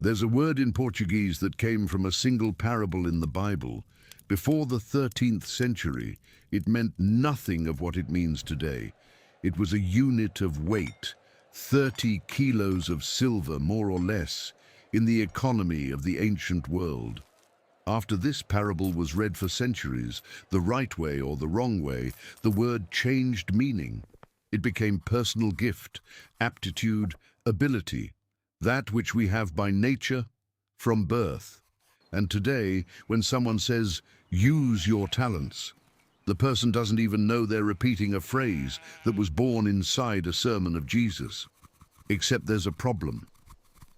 There's a word in Portuguese that came from a single parable in the Bible. Before the 13th century, it meant nothing of what it means today. It was a unit of weight, 30 kilos of silver, more or less, in the economy of the ancient world. After this parable was read for centuries, the right way or the wrong way, the word changed meaning. It became personal gift, aptitude, ability, that which we have by nature, from birth. And today, when someone says, use your talents, the person doesn't even know they're repeating a phrase that was born inside a sermon of Jesus. Except there's a problem.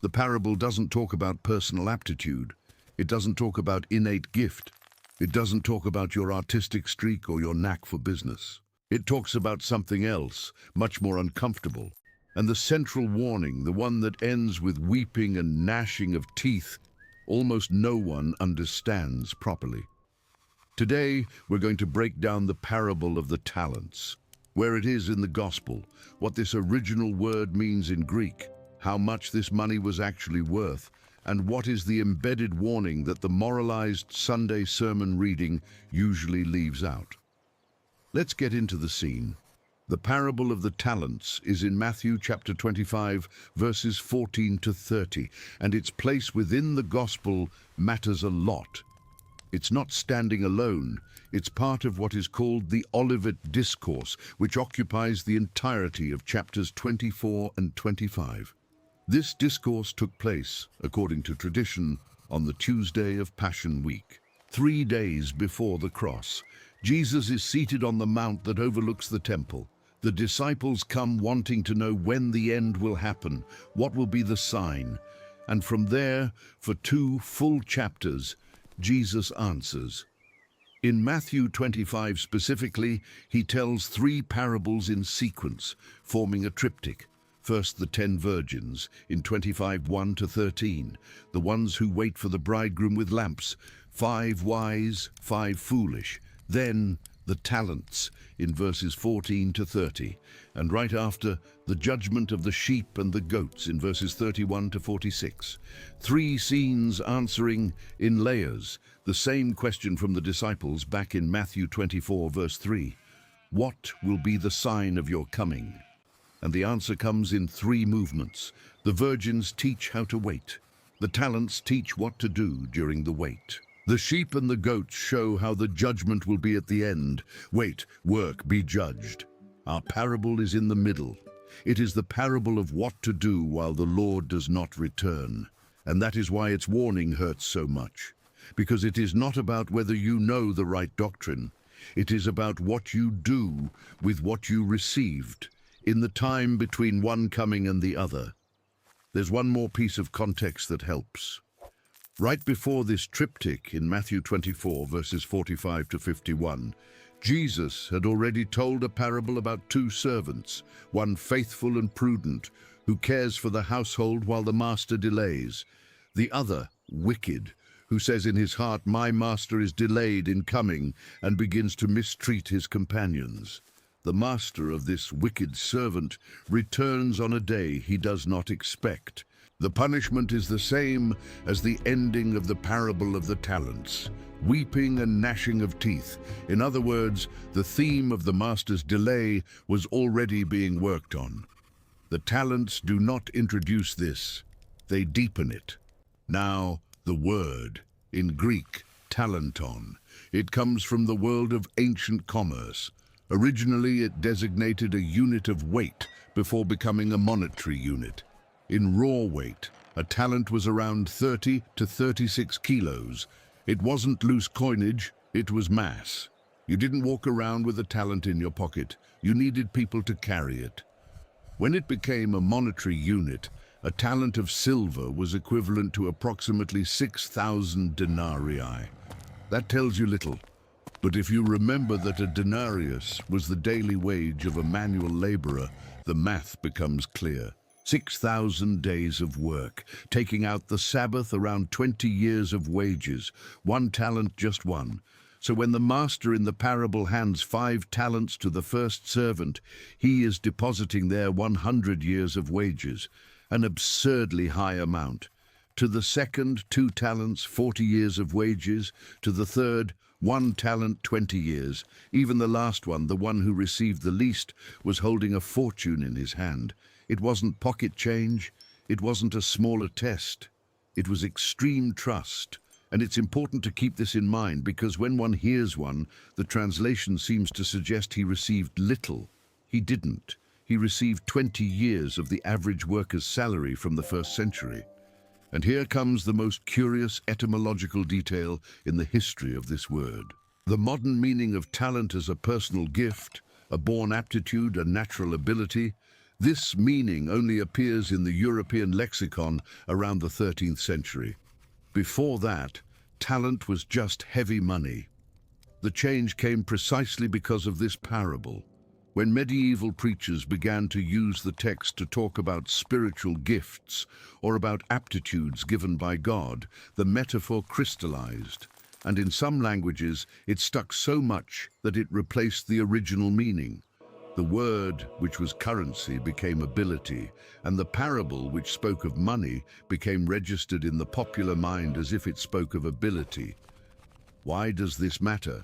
The parable doesn't talk about personal aptitude. It doesn't talk about innate gift. It doesn't talk about your artistic streak or your knack for business. It talks about something else, much more uncomfortable. And the central warning, the one that ends with weeping and gnashing of teeth, almost no one understands properly. Today, we're going to break down the parable of the talents, where it is in the gospel, what this original word means in Greek, how much this money was actually worth, and what is the embedded warning that the moralized Sunday sermon reading usually leaves out. Let's get into the scene. The parable of the talents is in Matthew chapter 25, verses 14 to 30, and its place within the gospel matters a lot. It's not standing alone. It's part of what is called the Olivet Discourse, which occupies the entirety of chapters 24 and 25. This discourse took place, according to tradition, on the Tuesday of Passion Week. 3 days before the cross, Jesus is seated on the mount that overlooks the temple. The disciples come wanting to know when the end will happen, what will be the sign. And from there, for 2 full chapters, Jesus answers. In Matthew 25 specifically, he tells 3 parables in sequence, forming a triptych. First, the 10 virgins, in 25:1 to 13, the ones who wait for the bridegroom with lamps, 5 wise, 5 foolish. Then, the talents, in verses 14 to 30, and right after, the judgment of the sheep and the goats, in verses 31 to 46. 3 scenes answering, in layers, the same question from the disciples back in Matthew 24, verse 3. What will be the sign of your coming? And the answer comes in 3 movements. The virgins teach how to wait. The talents teach what to do during the wait. The sheep and the goats show how the judgment will be at the end. Wait, work, be judged. Our parable is in the middle. It is the parable of what to do while the Lord does not return. And that is why its warning hurts so much. Because it is not about whether you know the right doctrine. It is about what you do with what you received in the time between one coming and the other. There's one more piece of context that helps. Right before this triptych in Matthew 24, verses 45 to 51, Jesus had already told a parable about 2 servants, one faithful and prudent, who cares for the household while the master delays, the other wicked, who says in his heart, my master is delayed in coming, and begins to mistreat his companions. The master of this wicked servant returns on a day he does not expect. The punishment is the same as the ending of the parable of the talents, weeping and gnashing of teeth. In other words, the theme of the master's delay was already being worked on. The talents do not introduce this, they deepen it. Now, the word, in Greek, Talanton. It comes from the world of ancient commerce. Originally, it designated a unit of weight before becoming a monetary unit. In raw weight, a talent was around 30 to 36 kilos. It wasn't loose coinage, it was mass. You didn't walk around with a talent in your pocket. You needed people to carry it. When it became a monetary unit, a talent of silver was equivalent to approximately 6,000 denarii. That tells you little. But if you remember that a denarius was the daily wage of a manual laborer, the math becomes clear. 6,000 days of work, taking out the Sabbath, around 20 years of wages, 1 talent, just 1. So when the master in the parable hands 5 talents to the first servant, he is depositing there 100 years of wages, an absurdly high amount. To the second, 2 talents, 40 years of wages. To the third, 1 talent, 20 years. Even the last one, the one who received the least, was holding a fortune in his hand. It wasn't pocket change. It wasn't a smaller test. It was extreme trust. And it's important to keep this in mind because when one hears one, the translation seems to suggest he received little. He didn't. He received 20 years of the average worker's salary from the first century. And here comes the most curious etymological detail in the history of this word. The modern meaning of talent as a personal gift, a born aptitude, a natural ability, this meaning only appears in the European lexicon around the 13th century. Before that, talent was just heavy money. The change came precisely because of this parable. When medieval preachers began to use the text to talk about spiritual gifts or about aptitudes given by God, the metaphor crystallized, and in some languages it stuck so much that it replaced the original meaning. The word, which was currency, became ability, and the parable, which spoke of money, became registered in the popular mind as if it spoke of ability. Why does this matter?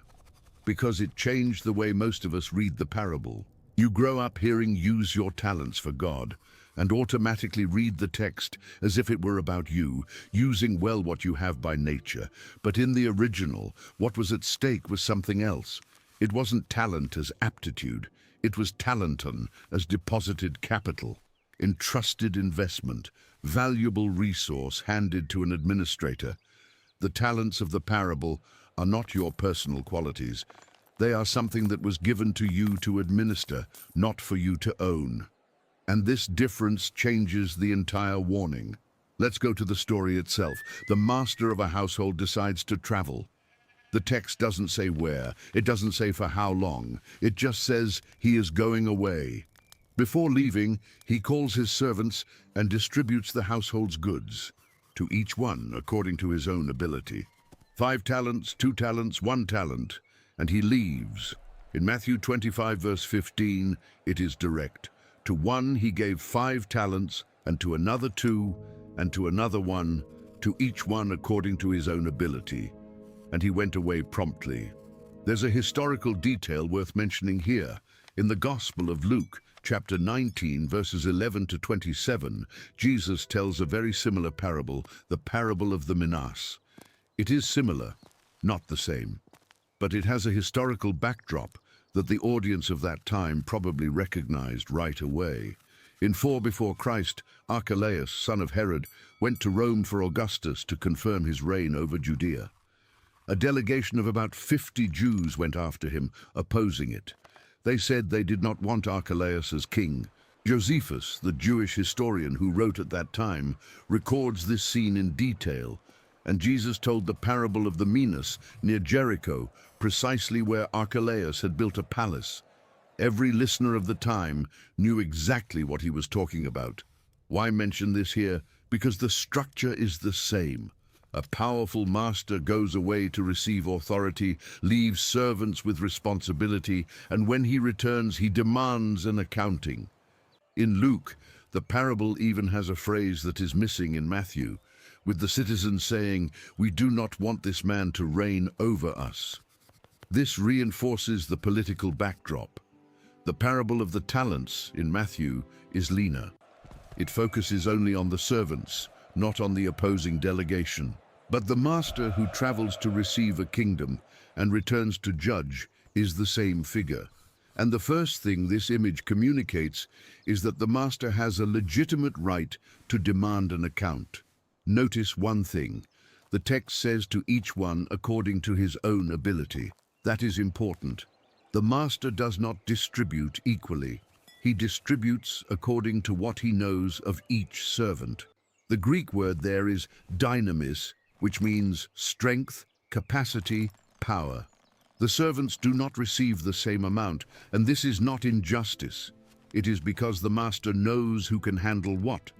Because it changed the way most of us read the parable. You grow up hearing "use your talents for God" and automatically read the text as if it were about you, using well what you have by nature. But in the original, what was at stake was something else. It wasn't talent as aptitude. It was Talanton as deposited capital, entrusted investment, valuable resource handed to an administrator. The talents of the parable are not your personal qualities. They are something that was given to you to administer, not for you to own. And this difference changes the entire warning. Let's go to the story itself. The master of a household decides to travel. The text doesn't say where, it doesn't say for how long, it just says he is going away. Before leaving, he calls his servants and distributes the household's goods, to each one according to his own ability. 5 talents, 2 talents, 1 talent, and he leaves. In Matthew 25 verse 15, it is direct. To one he gave 5 talents, and to another 2, and to another 1, to each one according to his own ability. And he went away promptly. There's a historical detail worth mentioning here. In the Gospel of Luke, chapter 19, verses 11 to 27, Jesus tells a very similar parable, the parable of the minas. It is similar, not the same, but it has a historical backdrop that the audience of that time probably recognized right away. In 4 before Christ, Archelaus, son of Herod, went to Rome for Augustus to confirm his reign over Judea. A delegation of about 50 Jews went after him, opposing it. They said they did not want Archelaus as king. Josephus, the Jewish historian who wrote at that time, records this scene in detail, and Jesus told the parable of the minas near Jericho, precisely where Archelaus had built a palace. Every listener of the time knew exactly what he was talking about. Why mention this here? Because the structure is the same. A powerful master goes away to receive authority, leaves servants with responsibility, and when he returns, he demands an accounting. In Luke, the parable even has a phrase that is missing in Matthew, with the citizens saying, "We do not want this man to reign over us." This reinforces the political backdrop. The parable of the talents in Matthew is leaner. It focuses only on the servants, not on the opposing delegation. But the master who travels to receive a kingdom and returns to judge is the same figure. And the first thing this image communicates is that the master has a legitimate right to demand an account. Notice one thing. The text says to each one according to his own ability. That is important. The master does not distribute equally. He distributes according to what he knows of each servant. The Greek word there is dynamis, which means strength, capacity, power. The servants do not receive the same amount, and this is not injustice. It is because the master knows who can handle what.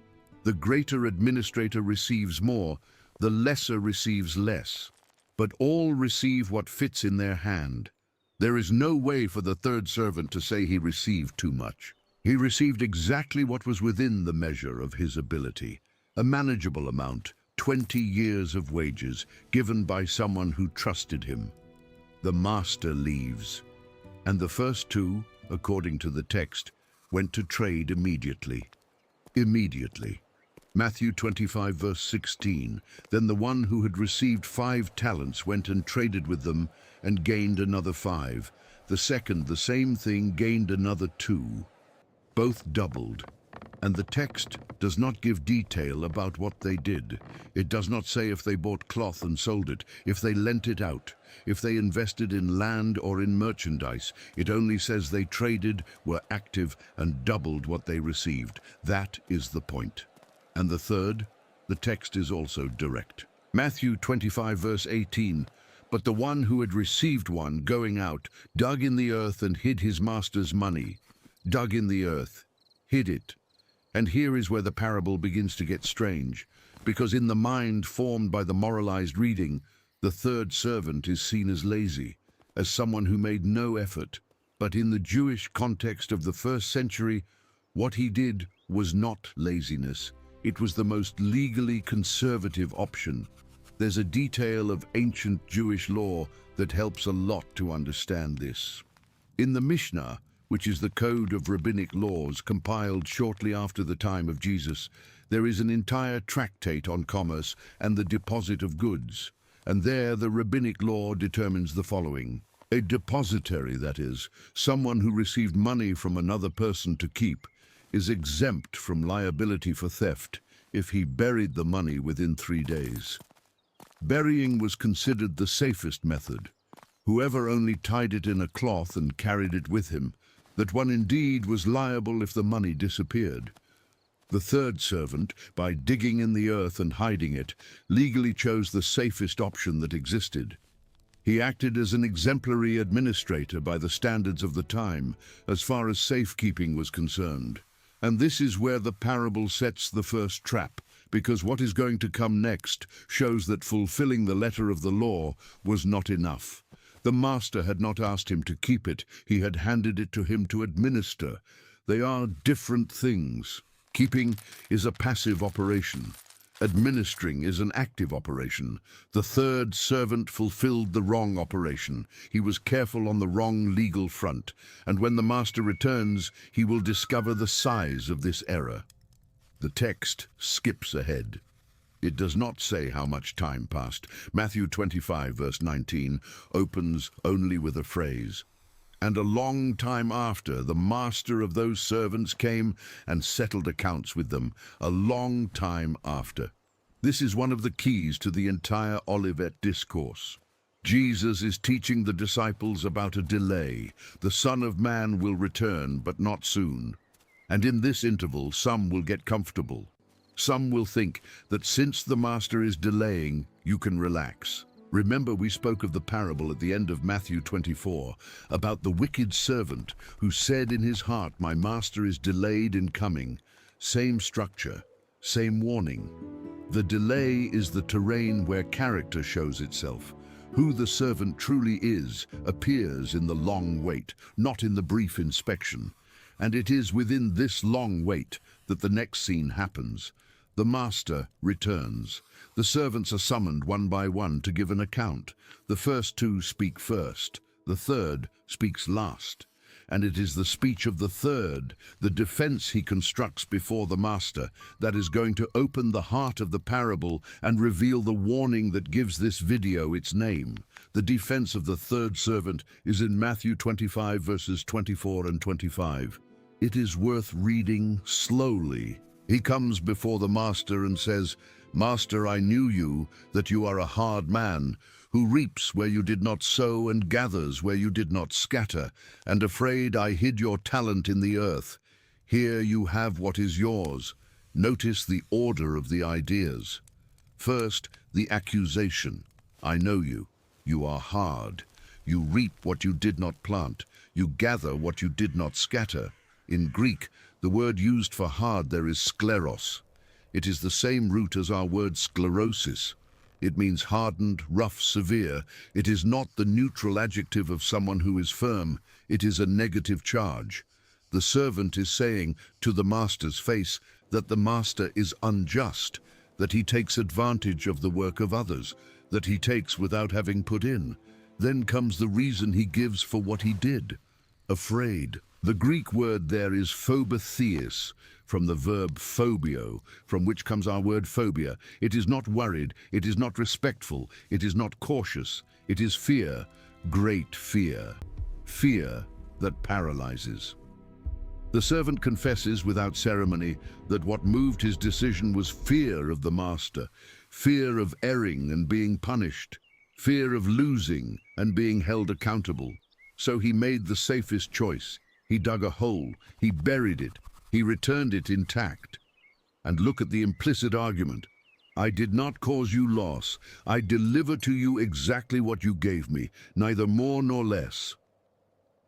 The greater administrator receives more, the lesser receives less. But all receive what fits in their hand. There is no way for the third servant to say he received too much. He received exactly what was within the measure of his ability, a manageable amount 20 years of wages given by someone who trusted him. The master leaves, and the first two, according to the text, went to trade immediately. Immediately. Matthew 25 verse 16, then the one who had received 5 talents went and traded with them and gained another 5. The second, the same thing, gained another 2. Both doubled. And the text does not give detail about what they did. It does not say if they bought cloth and sold it, if they lent it out, if they invested in land or in merchandise. It only says they traded, were active, and doubled what they received. That is the point. And the third, the text is also direct. Matthew 25 verse 18, but the one who had received one, going out, dug in the earth and hid his master's money. Dug in the earth, hid it. And here is where the parable begins to get strange, because in the mind formed by the moralized reading, the third servant is seen as lazy, as someone who made no effort. But in the Jewish context of the first century, what he did was not laziness. It was the most legally conservative option. There's a detail of ancient Jewish law that helps a lot to understand this. In the Mishnah, which is the code of rabbinic laws compiled shortly after the time of Jesus, there is an entire tractate on commerce and the deposit of goods. And there the rabbinic law determines the following. A depositary, that is, someone who received money from another person to keep, is exempt from liability for theft if he buried the money within 3 days. Burying was considered the safest method. Whoever only tied it in a cloth and carried it with him, that one indeed was liable if the money disappeared. The third servant, by digging in the earth and hiding it, legally chose the safest option that existed. He acted as an exemplary administrator by the standards of the time, as far as safekeeping was concerned. And this is where the parable sets the first trap, because what is going to come next shows that fulfilling the letter of the law was not enough. The master had not asked him to keep it, he had handed it to him to administer. They are different things. Keeping is a passive operation. Administering is an active operation. The third servant fulfilled the wrong operation. He was careful on the wrong legal front, and when the master returns, he will discover the size of this error. The text skips ahead. It does not say how much time passed. Matthew 25 verse 19 opens only with a phrase. And a long time after, the master of those servants came and settled accounts with them. A long time after. This is one of the keys to the entire Olivet Discourse. Jesus is teaching the disciples about a delay. The Son of Man will return, but not soon. And in this interval, some will get comfortable. Some will think that since the master is delaying, you can relax. Remember, we spoke of the parable at the end of Matthew 24 about the wicked servant who said in his heart, my master is delayed in coming. Same structure, same warning. The delay is the terrain where character shows itself. Who the servant truly is appears in the long wait, not in the brief inspection. And it is within this long wait that the next scene happens. The master returns. The servants are summoned one by one to give an account. The first two speak first. The third speaks last. And it is the speech of the third, the defense he constructs before the master, that is going to open the heart of the parable and reveal the warning that gives this video its name. The defense of the third servant is in Matthew 25 verses 24 and 25. It is worth reading slowly. He comes before the master and says, Master, I knew you, that you are a hard man, who reaps where you did not sow and gathers where you did not scatter, and afraid I hid your talent in the earth. Here you have what is yours. Notice the order of the ideas. First, the accusation. I know you. You are hard. You reap what you did not plant. You gather what you did not scatter. In Greek, the word used for hard there is skleros. It is the same root as our word sclerosis. It means hardened, rough, severe. It is not the neutral adjective of someone who is firm. It is a negative charge. The servant is saying to the master's face that the master is unjust, that he takes advantage of the work of others, that he takes without having put in. Then comes the reason he gives for what he did. Afraid. The Greek word there is phobotheis, from the verb phobio, from which comes our word phobia. It is not worried, it is not respectful, it is not cautious, it is fear, great fear. Fear that paralyzes. The servant confesses without ceremony that what moved his decision was fear of the master, fear of erring and being punished, fear of losing and being held accountable. So he made the safest choice. He dug a hole, he buried it, he returned it intact. And look at the implicit argument. I did not cause you loss. I deliver to you exactly what you gave me, neither more nor less.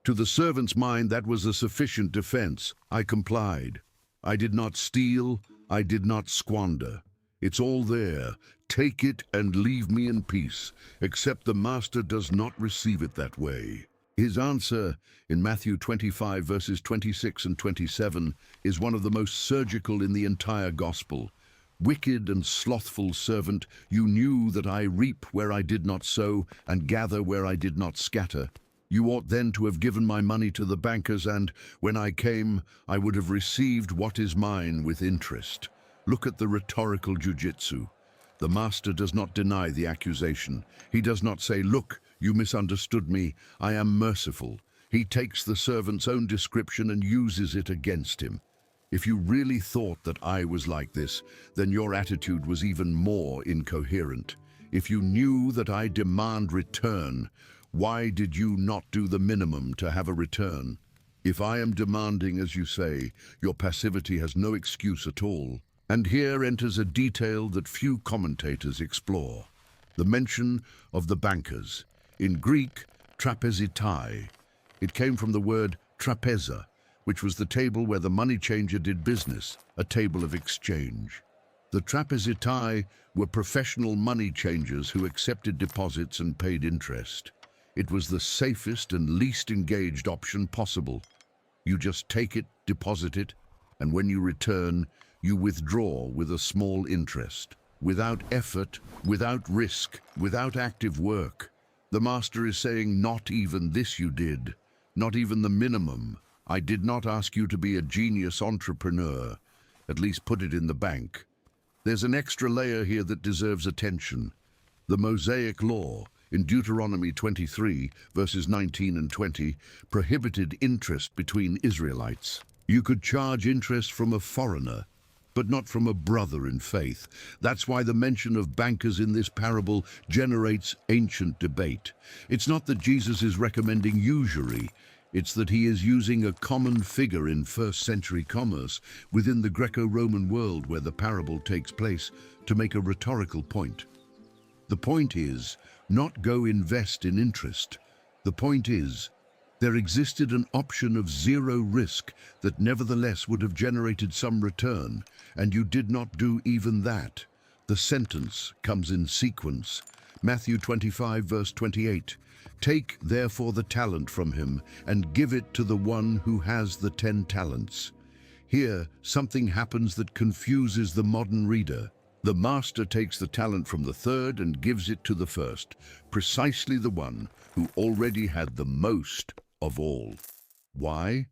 To the servant's mind, that was a sufficient defense. I complied. I did not steal. I did not squander. It's all there. Take it and leave me in peace, except the master does not receive it that way. His answer in Matthew 25 verses 26 and 27 is one of the most surgical in the entire gospel. Wicked and slothful servant, you knew that I reap where I did not sow and gather where I did not scatter. You ought then to have given my money to the bankers, and when I came, I would have received what is mine with interest. Look at the rhetorical jujitsu. The master does not deny the accusation. He does not say, look, you misunderstood me, I am merciful. He takes the servant's own description and uses it against him. If you really thought that I was like this, then your attitude was even more incoherent. If you knew that I demand return, why did you not do the minimum to have a return? If I am demanding, as you say, your passivity has no excuse at all. And here enters a detail that few commentators explore. The mention of the bankers. In Greek, trapezitai. It came from the word trapeza, which was the table where the money changer did business, a table of exchange. The trapezitai were professional money changers who accepted deposits and paid interest. It was the safest and least engaged option possible. You just take it, deposit it, and when you return, you withdraw with a small interest. Without effort, without risk, without active work. The master is saying, not even this you did, not even the minimum. I did not ask you to be a genius entrepreneur. At least put it in the bank. There's an extra layer here that deserves attention. The Mosaic law, in Deuteronomy 23, verses 19 and 20, prohibited interest between Israelites. You could charge interest from a foreigner, but not from a brother in faith. That's why the mention of bankers in this parable generates ancient debate. It's not that Jesus is recommending usury. It's that he is using a common figure in first-century commerce within the Greco-Roman world where the parable takes place to make a rhetorical point. The point is, not go invest in interest. The point is, there existed an option of zero risk that nevertheless would have generated some return, and you did not do even that. The sentence comes in sequence. Matthew 25, verse 28. Take therefore the talent from him and give it to the one who has the 10 talents. Here, something happens that confuses the modern reader. The master takes the talent from the third and gives it to the first, precisely the one who already had the most of all. Why?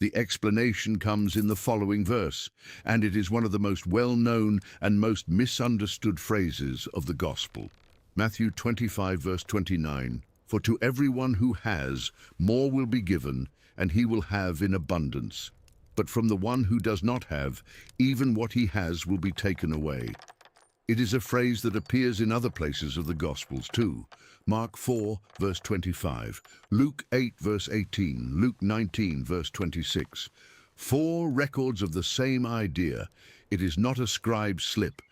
The explanation comes in the following verse, and it is one of the most well-known and most misunderstood phrases of the gospel. Matthew 25, verse 29, For to everyone who has, more will be given, and he will have in abundance. But from the one who does not have, even what he has will be taken away. It is a phrase that appears in other places of the Gospels too. Mark 4, verse 25, Luke 8, verse 18, Luke 19, verse 26. 4 records of the same idea. It is not a scribe's slip.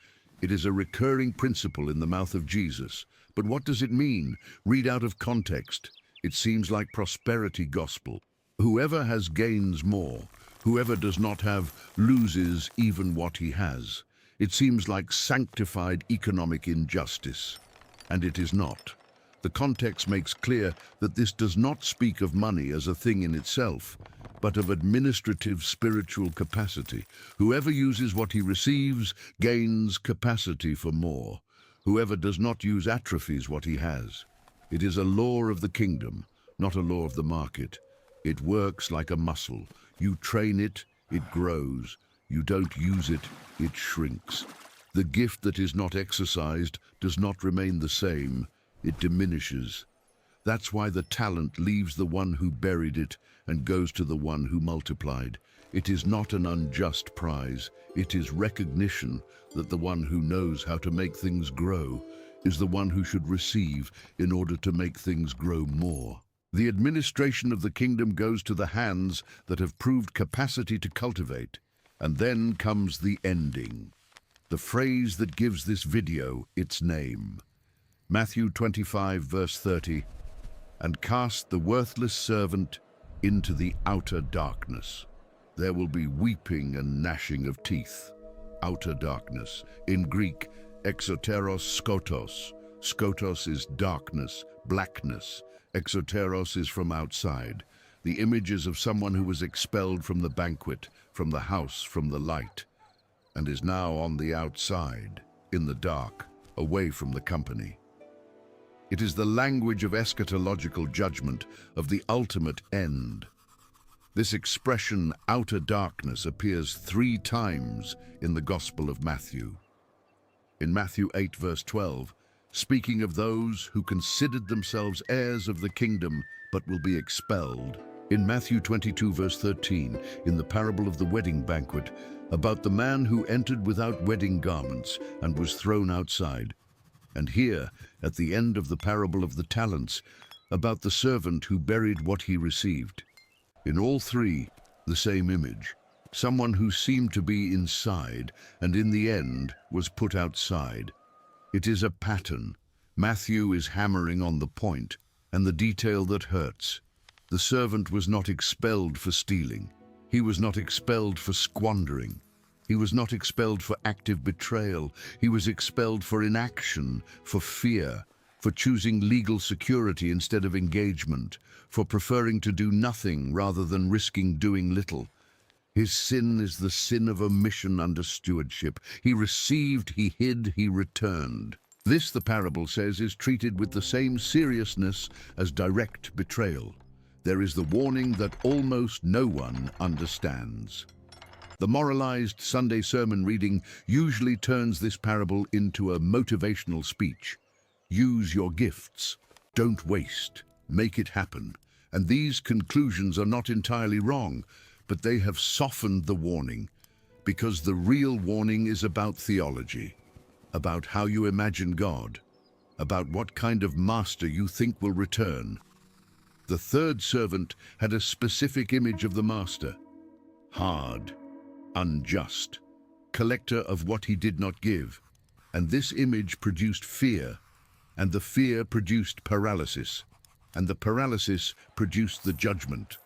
It is a recurring principle in the mouth of Jesus. But what does it mean? Read out of context. It seems like prosperity gospel. Whoever has gains more. Whoever does not have loses even what he has. It seems like sanctified economic injustice. And it is not. The context makes clear that this does not speak of money as a thing in itself, but of administrative spiritual capacity. Whoever uses what he receives gains capacity for more. Whoever does not use atrophies what he has. It is a law of the kingdom, not a law of the market. It works like a muscle. You train it, it grows. You don't use it, it shrinks. The gift that is not exercised does not remain the same. It diminishes. That's why the talent leaves the one who buried it and goes to the one who multiplied. It is not an unjust prize. It is recognition that the one who knows how to make things grow is the one who should receive in order to make things grow more. The administration of the kingdom goes to the hands that have proved capacity to cultivate. And then comes the ending, the phrase that gives this video its name. Matthew 25, verse 30, and cast the worthless servant into the outer darkness. There will be weeping and gnashing of teeth. Outer darkness. In Greek, exoteros skotos. Skotos is darkness, blackness. Exoteros is from outside. The image is of someone who was expelled from the banquet, from the house, from the light, and is now on the outside, in the dark, away from the company. It is the language of eschatological judgment, of the ultimate end. This expression, outer darkness, appears 3 times in the Gospel of Matthew. In Matthew 8, verse 12, speaking of those who considered themselves heirs of the kingdom but will be expelled. In Matthew 22, verse 13, in the parable of the wedding banquet, about the man who entered without wedding garments and was thrown outside. And here, at the end of the parable of the talents, about the servant who buried what he received. In all 3, the same image. Someone who seemed to be inside and in the end was put outside. It is a pattern. Matthew is hammering on the point and the detail that hurts. The servant was not expelled for stealing. He was not expelled for squandering. He was not expelled for active betrayal. He was expelled for inaction, for fear, for choosing legal security instead of engagement, for preferring to do nothing rather than risking doing little. His sin is the sin of omission under stewardship. He received, he hid, he returned. This, the parable says, is treated with the same seriousness as direct betrayal. There is the warning that almost no one understands. The moralized Sunday sermon reading usually turns this parable into a motivational speech. Use your gifts. Don't waste. Make it happen. And these conclusions are not entirely wrong, but they have softened the warning, because the real warning is about theology, about how you imagine God, about what kind of master you think will return. The third servant had a specific image of the master: hard, unjust, collector of what he did not give. And this image produced fear, and the fear produced paralysis, and the paralysis produced the judgment.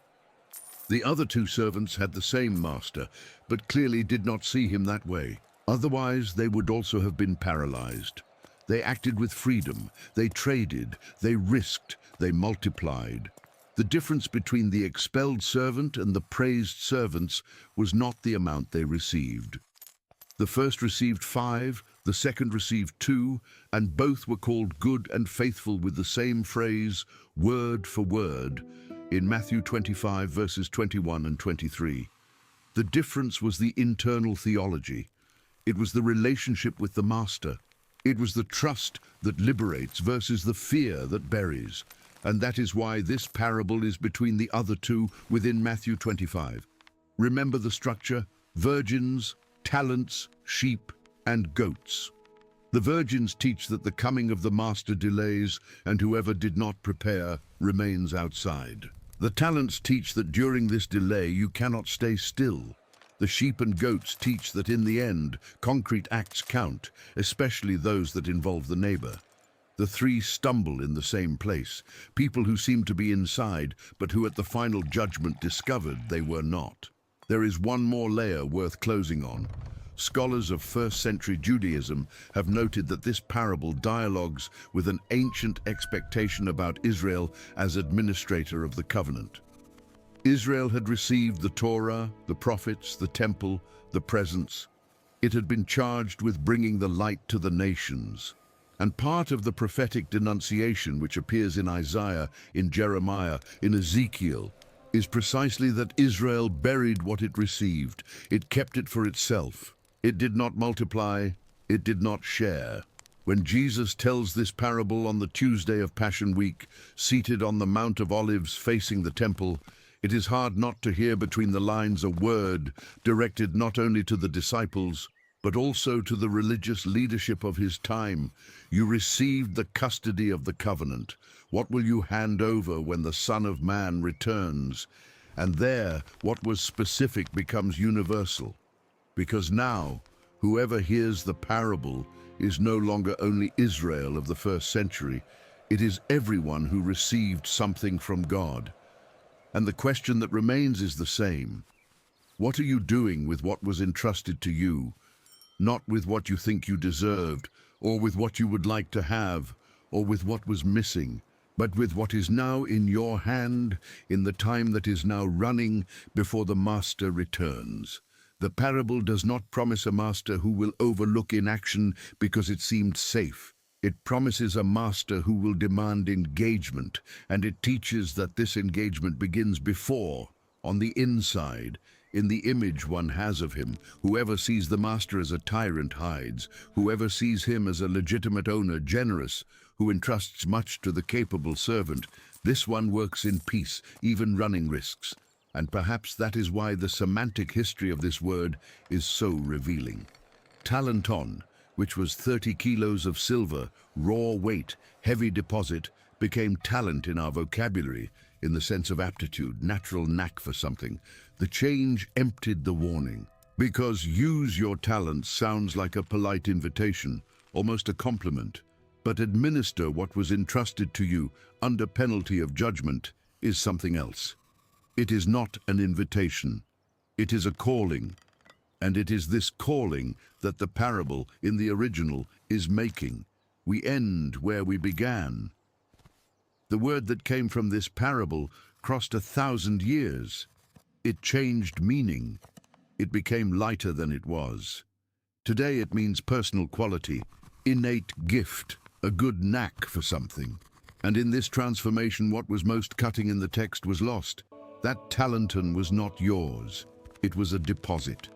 The other 2 servants had the same master, but clearly did not see him that way. Otherwise, they would also have been paralyzed. They acted with freedom, they traded, they risked, they multiplied. The difference between the expelled servant and the praised servants was not the amount they received. The first received 5, the second received 2, and both were called good and faithful with the same phrase, word for word, in Matthew 25, verses 21 and 23. The difference was the internal theology. It was the relationship with the master. It was the trust that liberates versus the fear that buries. And that is why this parable is between the other 2 within Matthew 25. Remember the structure: virgins, talents, sheep, and goats. The virgins teach that the coming of the master delays, and whoever did not prepare remains outside. The talents teach that during this delay you cannot stay still. The sheep and goats teach that in the end, concrete acts count, especially those that involve the neighbor. The 3 stumble in the same place, people who seem to be inside, but who at the final judgment discovered they were not. There is one more layer worth closing on. Scholars of first-century Judaism have noted that this parable dialogues with an ancient expectation about Israel as administrator of the covenant. Israel had received the Torah, the prophets, the temple, the presence. It had been charged with bringing the light to the nations. And part of the prophetic denunciation which appears in Isaiah, in Jeremiah, in Ezekiel, is precisely that Israel buried what it received. It kept it for itself. It did not multiply, it did not share. When Jesus tells this parable on the Tuesday of Passion Week, seated on the Mount of Olives facing the temple, it is hard not to hear between the lines a word directed not only to the disciples, but also to the religious leadership of his time. You received the custody of the covenant. What will you hand over when the Son of Man returns? And there, what was specific becomes universal. Because now, whoever hears the parable is no longer only Israel of the first century, it is everyone who received something from God. And the question that remains is the same. What are you doing with what was entrusted to you? Not with what you think you deserved, or with what you would like to have, or with what was missing, but with what is now in your hand, in the time that is now running before the Master returns. The parable does not promise a master who will overlook inaction because it seemed safe. It promises a master who will demand engagement, and it teaches that this engagement begins before, on the inside, in the image one has of him. Whoever sees the master as a tyrant hides. Whoever sees him as a legitimate owner, generous, who entrusts much to the capable servant, this one works in peace, even running risks. And perhaps that is why the semantic history of this word is so revealing. Talanton, which was 30 kilos of silver, raw weight, heavy deposit, became talent in our vocabulary, in the sense of aptitude, natural knack for something. The change emptied the warning. Because use your talent sounds like a polite invitation, almost a compliment. But administer what was entrusted to you under penalty of judgment is something else. It is not an invitation. It is a calling. And it is this calling that the parable in the original is making. We end where we began. The word that came from this parable crossed 1,000 years. It changed meaning. It became lighter than it was. Today it means personal quality, innate gift, a good knack for something. And in this transformation, what was most cutting in the text was lost. That Talanton was not yours. It was a deposit.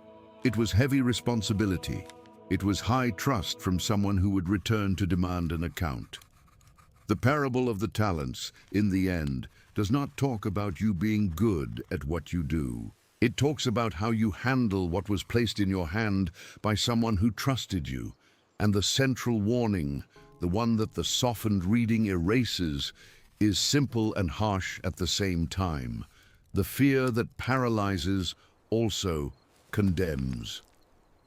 It was heavy responsibility. It was high trust from someone who would return to demand an account. The parable of the talents, in the end, does not talk about you being good at what you do. It talks about how you handle what was placed in your hand by someone who trusted you. And the central warning, the one that the softened reading erases, is simple and harsh at the same time. The fear that paralyzes also condemns.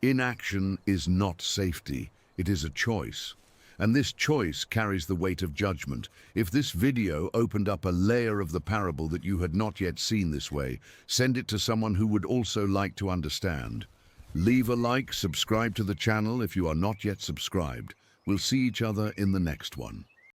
Inaction is not safety, it is a choice. And this choice carries the weight of judgment. If this video opened up a layer of the parable that you had not yet seen this way, send it to someone who would also like to understand. Leave a like, subscribe to the channel if you are not yet subscribed. We'll see each other in the next one.